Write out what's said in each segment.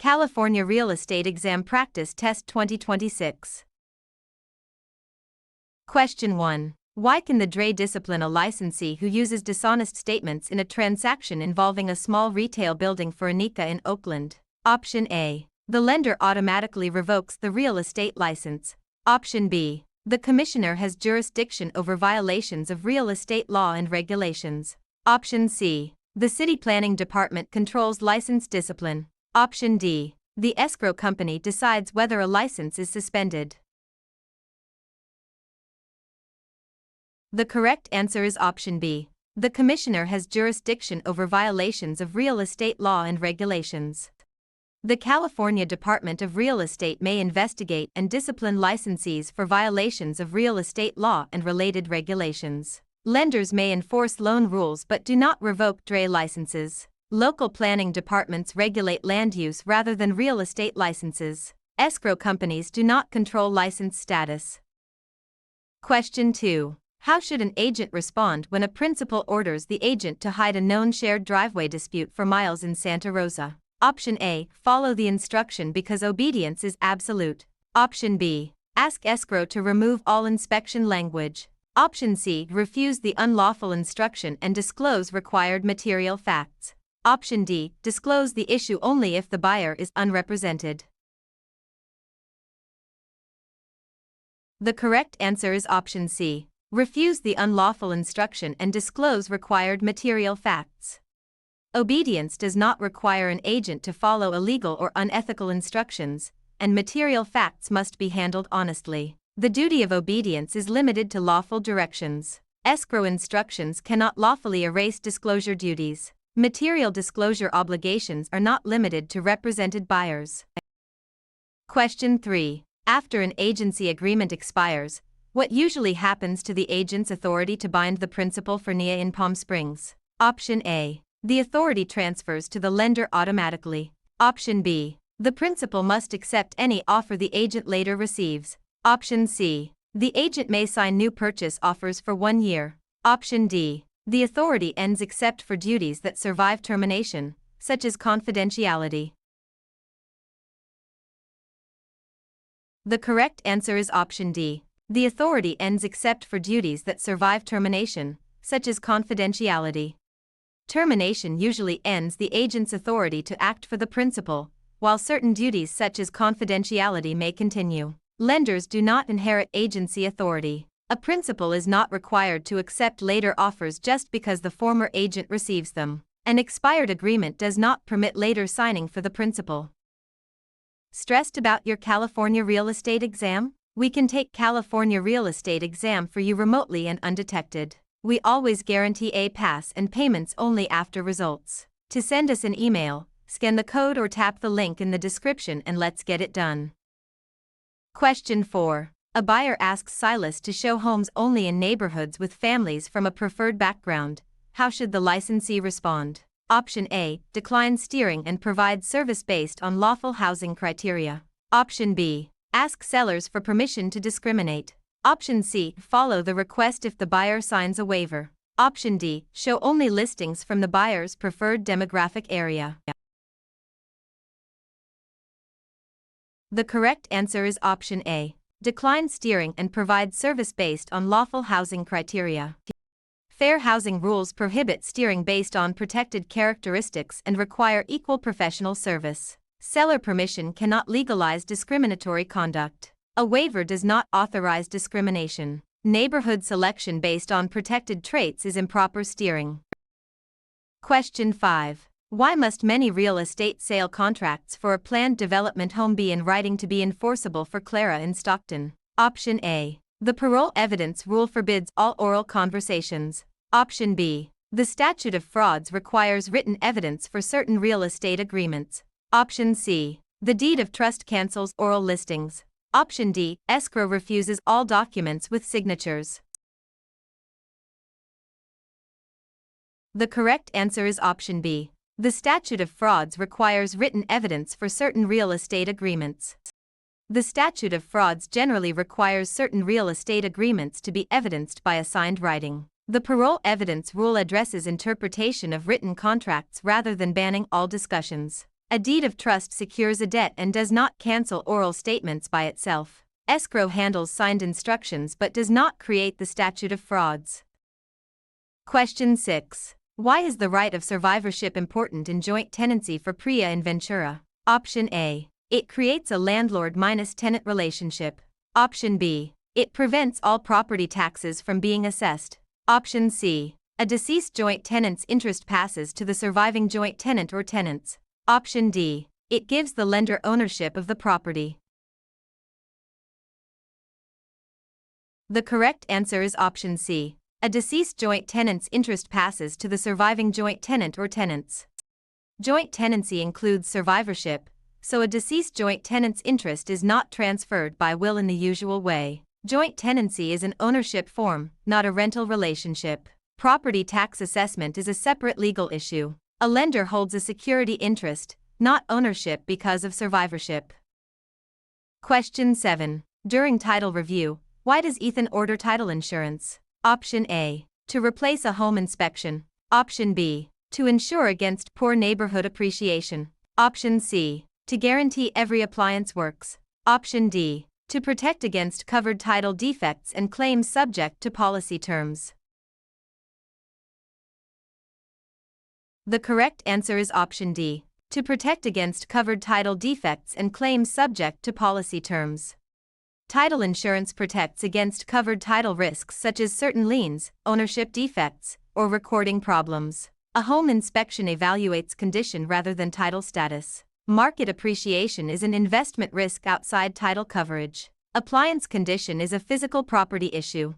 California Real Estate Exam Practice Test 2026. Question 1. Why can the DRE discipline a licensee who uses dishonest statements in a transaction involving a small retail building for Anika in Oakland? Option A. The lender automatically revokes the real estate license. Option B. The commissioner has jurisdiction over violations of real estate law and regulations. Option C. The city planning department controls license discipline. Option D. The escrow company decides whether a license is suspended. The correct answer is option B. The commissioner has jurisdiction over violations of real estate law and regulations. The California Department of Real Estate may investigate and discipline licensees for violations of real estate law and related regulations. Lenders may enforce loan rules but do not revoke DRE licenses. Local planning departments regulate land use rather than real estate licenses. Escrow companies do not control license status. Question 2. How should an agent respond when a principal orders the agent to hide a known shared driveway dispute for miles in Santa Rosa? Option A. Follow the instruction because obedience is absolute. Option B. Ask escrow to remove all inspection language. Option C. Refuse the unlawful instruction and disclose required material facts. Option D. Disclose the issue only if the buyer is unrepresented. The correct answer is option C. Refuse the unlawful instruction and disclose required material facts. Obedience does not require an agent to follow illegal or unethical instructions, and material facts must be handled honestly. The duty of obedience is limited to lawful directions. Escrow instructions cannot lawfully erase disclosure duties. Material disclosure obligations are not limited to represented buyers. Question 3. After an agency agreement expires, what usually happens to the agent's authority to bind the principal for NIA in Palm Springs? Option A. The authority transfers to the lender automatically. Option B. The principal must accept any offer the agent later receives. Option C. The agent may sign new purchase offers for 1 year. Option D. The authority ends except for duties that survive termination, such as confidentiality. The correct answer is option D. The authority ends except for duties that survive termination, such as confidentiality. Termination usually ends the agent's authority to act for the principal, while certain duties such as confidentiality may continue. Lenders do not inherit agency authority. A principal is not required to accept later offers just because the former agent receives them. An expired agreement does not permit later signing for the principal. Stressed about your California real estate exam? We can take California real estate exam for you remotely and undetected. We always guarantee a pass and payments only after results. To send us an email, scan the code or tap the link in the description and let's get it done. Question 4. A buyer asks Silas to show homes only in neighborhoods with families from a preferred background. How should the licensee respond? Option A. Decline steering and provide service based on lawful housing criteria. Option B. Ask sellers for permission to discriminate. Option C. Follow the request if the buyer signs a waiver. Option D. Show only listings from the buyer's preferred demographic area. The correct answer is option A. Decline steering and provide service based on lawful housing criteria. Fair housing rules prohibit steering based on protected characteristics and require equal professional service. Seller permission cannot legalize discriminatory conduct. A waiver does not authorize discrimination. Neighborhood selection based on protected traits is improper steering. Question 5. Why must many real estate sale contracts for a planned development home be in writing to be enforceable for Clara in Stockton? Option A. The parole evidence rule forbids all oral conversations. Option B. The statute of frauds requires written evidence for certain real estate agreements. Option C. The deed of trust cancels oral listings. Option D. Escrow refuses all documents with signatures. The correct answer is option B. The statute of frauds requires written evidence for certain real estate agreements. The statute of frauds generally requires certain real estate agreements to be evidenced by a signed writing. The parole evidence rule addresses interpretation of written contracts rather than banning all discussions. A deed of trust secures a debt and does not cancel oral statements by itself. Escrow handles signed instructions but does not create the statute of frauds. Question 6. Why is the right of survivorship important in joint tenancy for Priya and Ventura? Option A. It creates a landlord minus tenant relationship. Option B. It prevents all property taxes from being assessed. Option C. A deceased joint tenant's interest passes to the surviving joint tenant or tenants. Option D. It gives the lender ownership of the property. The correct answer is option C. A deceased joint tenant's interest passes to the surviving joint tenant or tenants. Joint tenancy includes survivorship, so a deceased joint tenant's interest is not transferred by will in the usual way. Joint tenancy is an ownership form, not a rental relationship. Property tax assessment is a separate legal issue. A lender holds a security interest, not ownership because of survivorship. Question 7. During title review, why does Ethan order title insurance? Option A. To replace a home inspection. Option B. To ensure against poor neighborhood appreciation. Option C. To guarantee every appliance works. Option D. To protect against covered title defects and claims subject to policy terms. The correct answer is option D. To protect against covered title defects and claims subject to policy terms. Title insurance protects against covered title risks such as certain liens, ownership defects, or recording problems. A home inspection evaluates condition rather than title status. Market appreciation is an investment risk outside title coverage. Appliance condition is a physical property issue.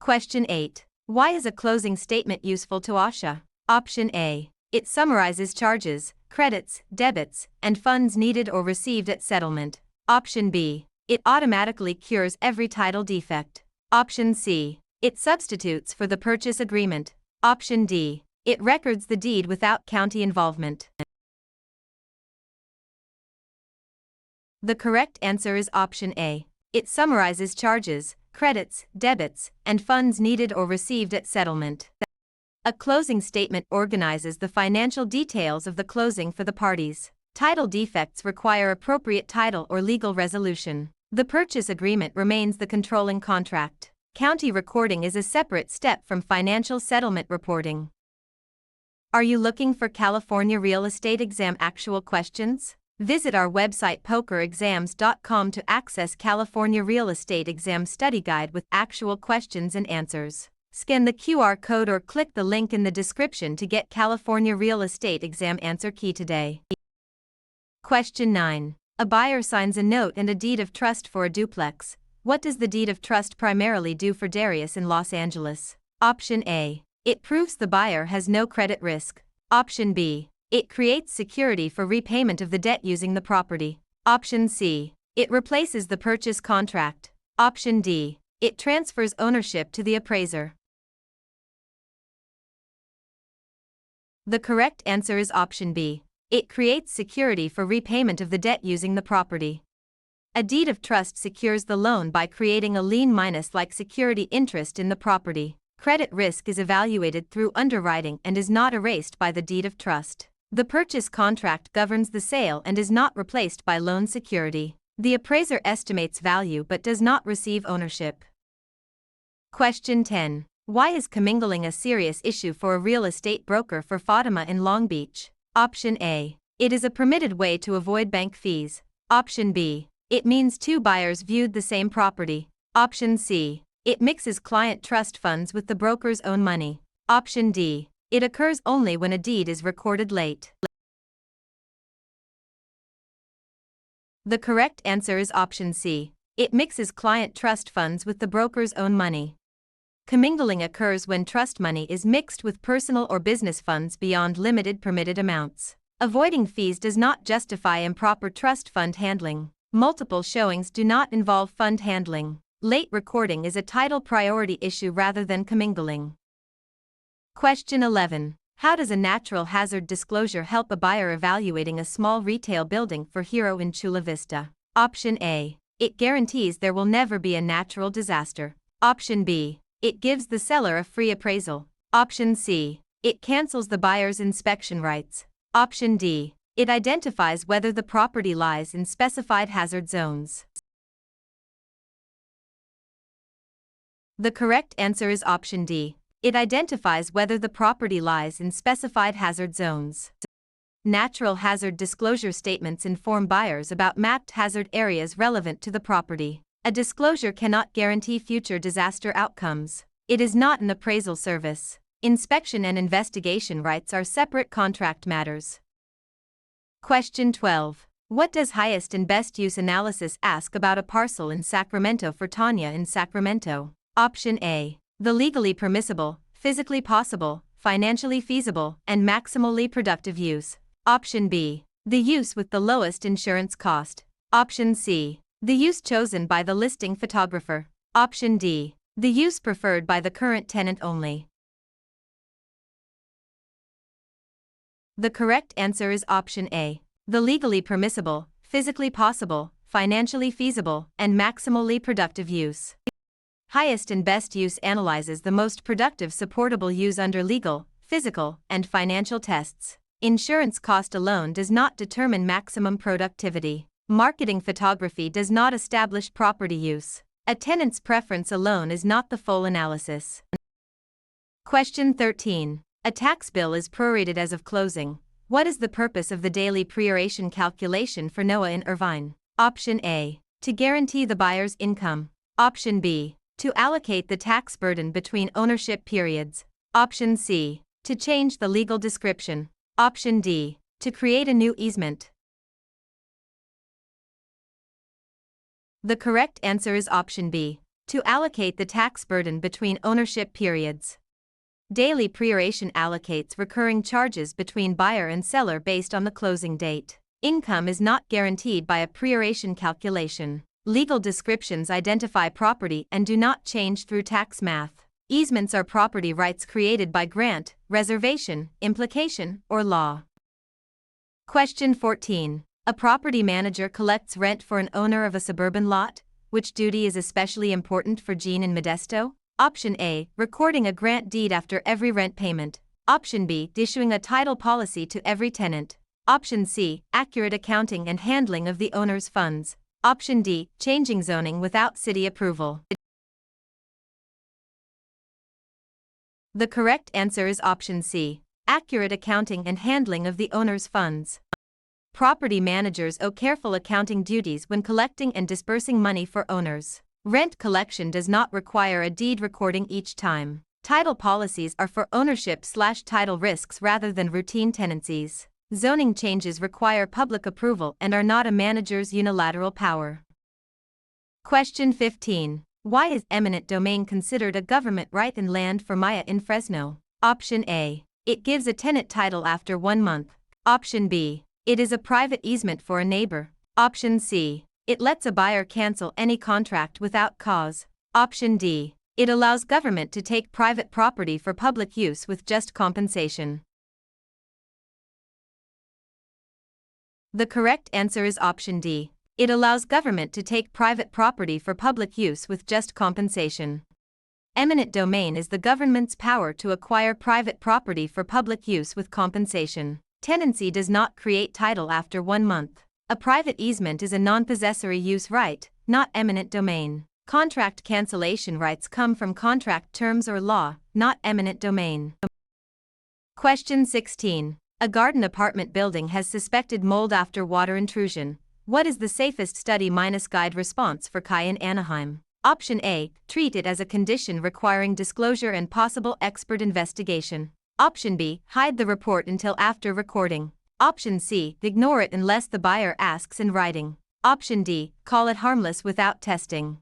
Question 8. Why is a closing statement useful to OSHA? Option A. It summarizes charges, credits, debits, and funds needed or received at settlement. Option B. It automatically cures every title defect. Option C. It substitutes for the purchase agreement. Option D. It records the deed without county involvement. The correct answer is option A. It summarizes charges, credits, debits, and funds needed or received at settlement. A closing statement organizes the financial details of the closing for the parties. Title defects require appropriate title or legal resolution. The purchase agreement remains the controlling contract. County recording is a separate step from financial settlement reporting. Are you looking for California real estate exam actual questions? Visit our website pokerexams.com to access California real estate exam study guide with actual questions and answers. Scan the QR code or click the link in the description to get California real estate exam answer key today. Question 9. A buyer signs a note and a deed of trust for a duplex. What does the deed of trust primarily do for Darius in Los Angeles? Option A. It proves the buyer has no credit risk. Option B. It creates security for repayment of the debt using the property. Option C. It replaces the purchase contract. Option D. It transfers ownership to the appraiser. The correct answer is option B. It creates security for repayment of the debt using the property. A deed of trust secures the loan by creating a lien minus like security interest in the property. Credit risk is evaluated through underwriting and is not erased by the deed of trust. The purchase contract governs the sale and is not replaced by loan security. The appraiser estimates value but does not receive ownership. Question 10. Why is commingling a serious issue for a real estate broker for Fatima in Long Beach? Option A. It is a permitted way to avoid bank fees. Option B. It means two buyers viewed the same property. Option C. It mixes client trust funds with the broker's own money. Option D. It occurs only when a deed is recorded late. The correct answer is option C. It mixes client trust funds with the broker's own money. Commingling occurs when trust money is mixed with personal or business funds beyond limited permitted amounts. Avoiding fees does not justify improper trust fund handling. Multiple showings do not involve fund handling. Late recording is a title priority issue rather than commingling. Question 11. How does a natural hazard disclosure help a buyer evaluating a small retail building for Hero in Chula Vista? Option A. It guarantees there will never be a natural disaster. Option B. It gives the seller a free appraisal. Option C. It cancels the buyer's inspection rights. Option D. It identifies whether the property lies in specified hazard zones. The correct answer is option D. It identifies whether the property lies in specified hazard zones. Natural hazard disclosure statements inform buyers about mapped hazard areas relevant to the property. A disclosure cannot guarantee future disaster outcomes. It is not an appraisal service. Inspection and investigation rights are separate contract matters. Question 12. What does highest and best use analysis ask about a parcel in Sacramento for Tanya in Sacramento? Option A. The legally permissible, physically possible, financially feasible, and maximally productive use. Option B. The use with the lowest insurance cost. Option C. The use chosen by the listing photographer. Option D. The use preferred by the current tenant only. The correct answer is option A. The legally permissible, physically possible, financially feasible, and maximally productive use. Highest and best use analyzes the most productive supportable use under legal, physical, and financial tests. Insurance cost alone does not determine maximum productivity. Marketing photography does not establish property use. A tenant's preference alone is not the full analysis. Question 13. A tax bill is prorated as of closing. What is the purpose of the daily proration calculation for Noah in Irvine? Option A. To guarantee the buyer's income. Option B. To allocate the tax burden between ownership periods. Option C. To change the legal description. Option D. To create a new easement. The correct answer is option B. To allocate the tax burden between ownership periods. Daily proration allocates recurring charges between buyer and seller based on the closing date. Income is not guaranteed by a proration calculation. Legal descriptions identify property and do not change through tax math. Easements are property rights created by grant, reservation, implication, or law. Question 14. A property manager collects rent for an owner of a suburban lot. Which duty is especially important for Jean in Modesto? Option A. Recording a grant deed after every rent payment. Option B. Issuing a title policy to every tenant. Option C. Accurate accounting and handling of the owner's funds. Option D. Changing zoning without city approval. The correct answer is option C. Accurate accounting and handling of the owner's funds. Property managers owe careful accounting duties when collecting and dispersing money for owners. Rent collection does not require a deed recording each time. Title policies are for ownership/title risks rather than routine tenancies. Zoning changes require public approval and are not a manager's unilateral power. Question 15. Why is eminent domain considered a government right in land for Maya in Fresno? Option A. It gives a tenant title after 1 month. Option B. It is a private easement for a neighbor. Option C. It lets a buyer cancel any contract without cause. Option D. It allows government to take private property for public use with just compensation. The correct answer is option D. It allows government to take private property for public use with just compensation. Eminent domain is the government's power to acquire private property for public use with compensation. Tenancy does not create title after 1 month. A private easement is a non-possessory use right, not eminent domain. Contract cancellation rights come from contract terms or law, not eminent domain. Question 16. A garden apartment building has suspected mold after water intrusion. What is the safest study-guide response for Kai in Anaheim? Option A. Treat it as a condition requiring disclosure and possible expert investigation. Option B. Hide the report until after recording. Option C. Ignore it unless the buyer asks in writing. Option D. Call it harmless without testing.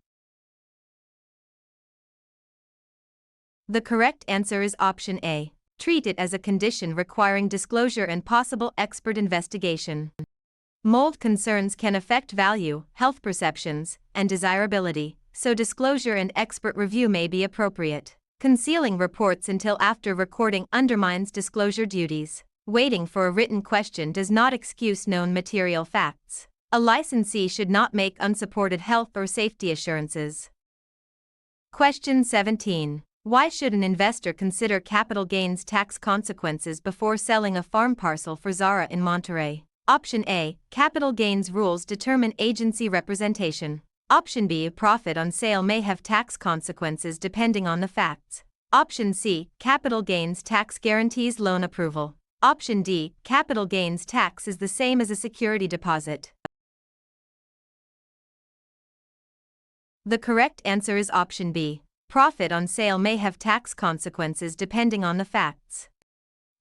The correct answer is option A. Treat it as a condition requiring disclosure and possible expert investigation. Mold concerns can affect value, health perceptions, and desirability, so disclosure and expert review may be appropriate. Concealing reports until after recording undermines disclosure duties. Waiting for a written question does not excuse known material facts. A licensee should not make unsupported health or safety assurances. Question 17. Why should an investor consider capital gains tax consequences before selling a farm parcel for Zara in Monterey? Option A, capital gains rules determine agency representation. Option B, a profit on sale may have tax consequences depending on the facts. Option C, capital gains tax guarantees loan approval. Option D, capital gains tax is the same as a security deposit. The correct answer is option B. Profit on sale may have tax consequences depending on the facts.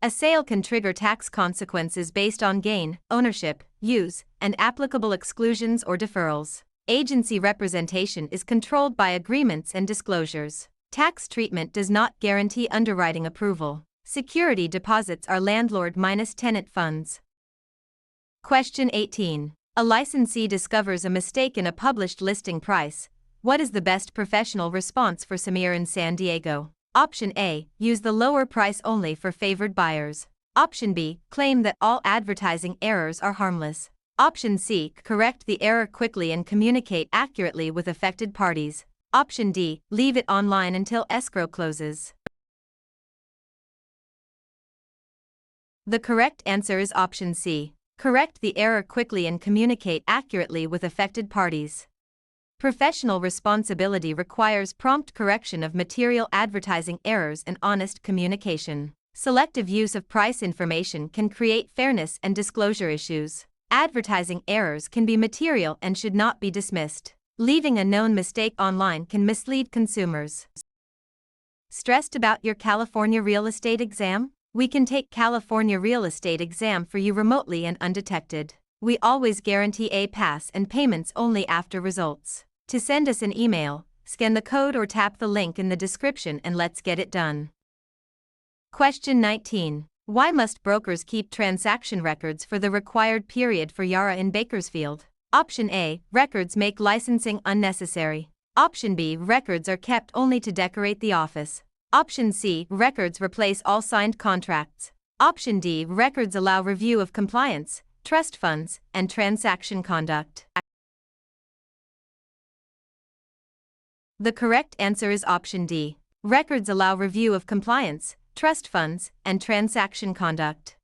A sale can trigger tax consequences based on gain, ownership, use, and applicable exclusions or deferrals. Agency representation is controlled by agreements and disclosures. Tax treatment does not guarantee underwriting approval. Security deposits are landlord minus tenant funds. Question 18. A licensee discovers a mistake in a published listing price. What is the best professional response for Samir in San Diego? Option A, use the lower price only for favored buyers. Option B, claim that all advertising errors are harmless. Option C, correct the error quickly and communicate accurately with affected parties. Option D, leave it online until escrow closes. The correct answer is option C. Correct the error quickly and communicate accurately with affected parties. Professional responsibility requires prompt correction of material advertising errors and honest communication. Selective use of price information can create fairness and disclosure issues. Advertising errors can be material and should not be dismissed. Leaving a known mistake online can mislead consumers. Stressed about your California real estate exam? We can take California real estate exam for you remotely and undetected. We always guarantee a pass and payments only after results. To send us an email, scan the code or tap the link in the description and let's get it done. Question 19. Why must brokers keep transaction records for the required period for Yara in Bakersfield? Option A, records make licensing unnecessary. Option B, records are kept only to decorate the office. Option C, records replace all signed contracts. Option D, records allow review of compliance, trust funds, and transaction conduct. The correct answer is option D. Records allow review of compliance, trust funds, and transaction conduct.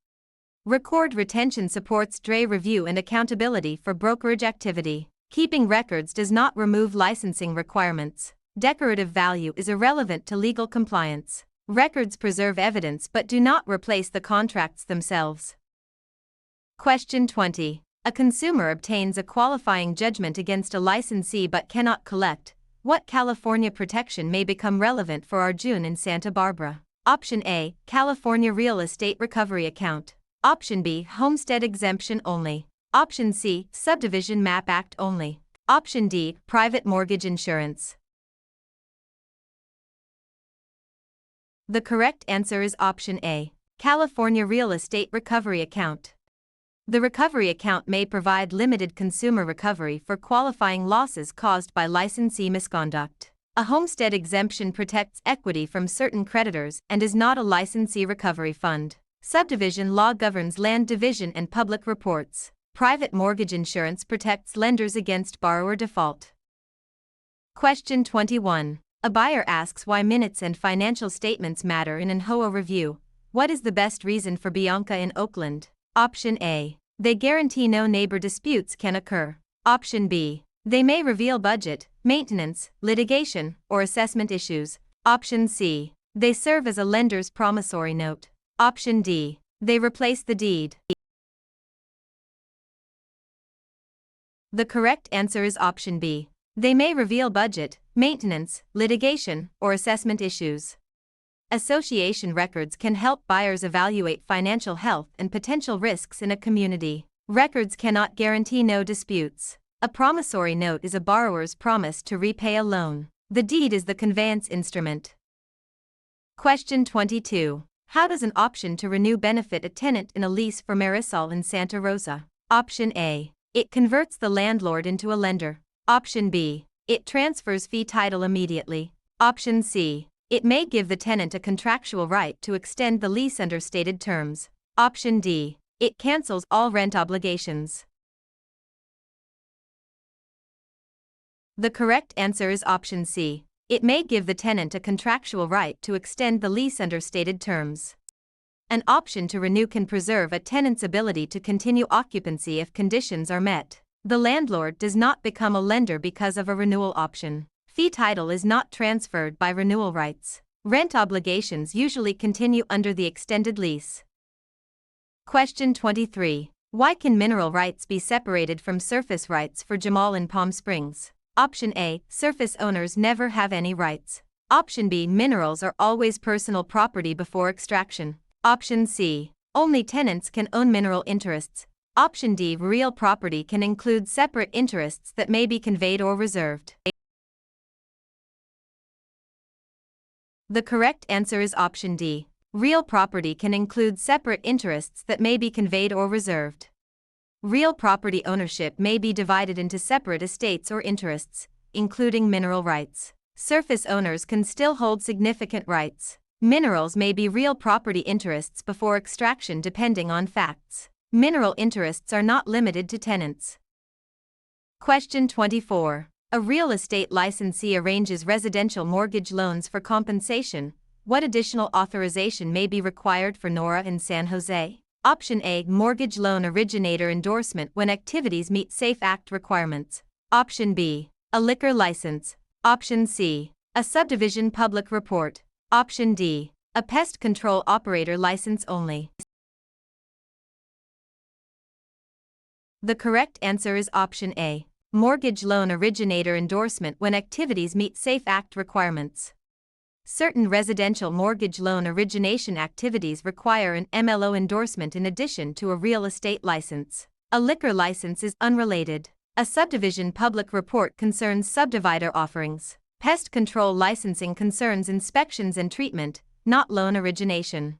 Record retention supports DRE review and accountability for brokerage activity. Keeping records does not remove licensing requirements. Decorative value is irrelevant to legal compliance. Records preserve evidence but do not replace the contracts themselves. Question 20. A consumer obtains a qualifying judgment against a licensee but cannot collect. What California protection may become relevant for our June in Santa Barbara? Option A, California Real Estate Recovery Account. Option B, Homestead Exemption only. Option C, Subdivision Map Act only. Option D, Private Mortgage Insurance. The correct answer is option A, California Real Estate Recovery Account. The recovery account may provide limited consumer recovery for qualifying losses caused by licensee misconduct. A homestead exemption protects equity from certain creditors and is not a licensee recovery fund. Subdivision law governs land division and public reports. Private mortgage insurance protects lenders against borrower default. Question 21. A buyer asks why minutes and financial statements matter in an HOA review. What is the best reason for Bianca in Oakland? Option A. They guarantee no neighbor disputes can occur. Option B. They may reveal budget, maintenance, litigation, or assessment issues. Option C. They serve as a lender's promissory note. Option D. They replace the deed. The correct answer is option B. They may reveal budget, maintenance, litigation, or assessment issues. Association records can help buyers evaluate financial health and potential risks in a community. Records cannot guarantee no disputes. A promissory note is a borrower's promise to repay a loan. The deed is the conveyance instrument. Question 22. How does an option to renew benefit a tenant in a lease for Marisol in Santa Rosa? Option A. It converts the landlord into a lender. Option B. It transfers fee title immediately. Option C. It may give the tenant a contractual right to extend the lease under stated terms. Option D. It cancels all rent obligations. The correct answer is option C. It may give the tenant a contractual right to extend the lease under stated terms. An option to renew can preserve a tenant's ability to continue occupancy if conditions are met. The landlord does not become a lender because of a renewal option. Fee title is not transferred by renewal rights. Rent obligations usually continue under the extended lease. Question 23. Why can mineral rights be separated from surface rights for Jamal in Palm Springs? Option A. Surface owners never have any rights. Option B. Minerals are always personal property before extraction. Option C. Only tenants can own mineral interests. Option D. Real property can include separate interests that may be conveyed or reserved. The correct answer is option D. Real property can include separate interests that may be conveyed or reserved. Real property ownership may be divided into separate estates or interests, including mineral rights. Surface owners can still hold significant rights. Minerals may be real property interests before extraction depending on facts. Mineral interests are not limited to tenants. Question 24. A real estate licensee arranges residential mortgage loans for compensation. What additional authorization may be required for Nora in San Jose? Option A. Mortgage loan originator endorsement when activities meet SAFE Act requirements. Option B. A liquor license. Option C. A subdivision public report. Option D. A pest control operator license only. The correct answer is option A. Mortgage loan originator endorsement when activities meet SAFE Act requirements. Certain residential mortgage loan origination activities require an MLO endorsement in addition to a real estate license. A liquor license is unrelated. A subdivision public report concerns subdivider offerings. Pest control licensing concerns inspections and treatment, not loan origination.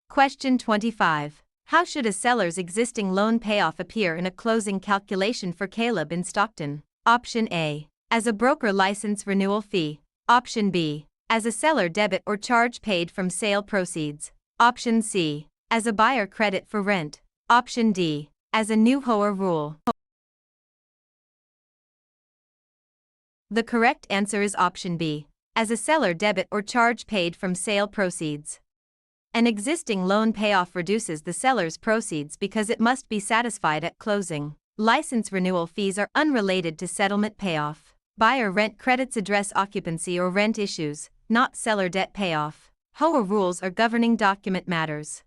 Question 25. How should a seller's existing loan payoff appear in a closing calculation for Caleb in Stockton? Option A. As a broker license renewal fee. Option B. As a seller debit or charge paid from sale proceeds. Option C. As a buyer credit for rent. Option D. As a new HOA rule. The correct answer is option B. As a seller debit or charge paid from sale proceeds. An existing loan payoff reduces the seller's proceeds because it must be satisfied at closing. License renewal fees are unrelated to settlement payoff. Buyer rent credits address occupancy or rent issues, not seller debt payoff. HOA rules are governing document matters.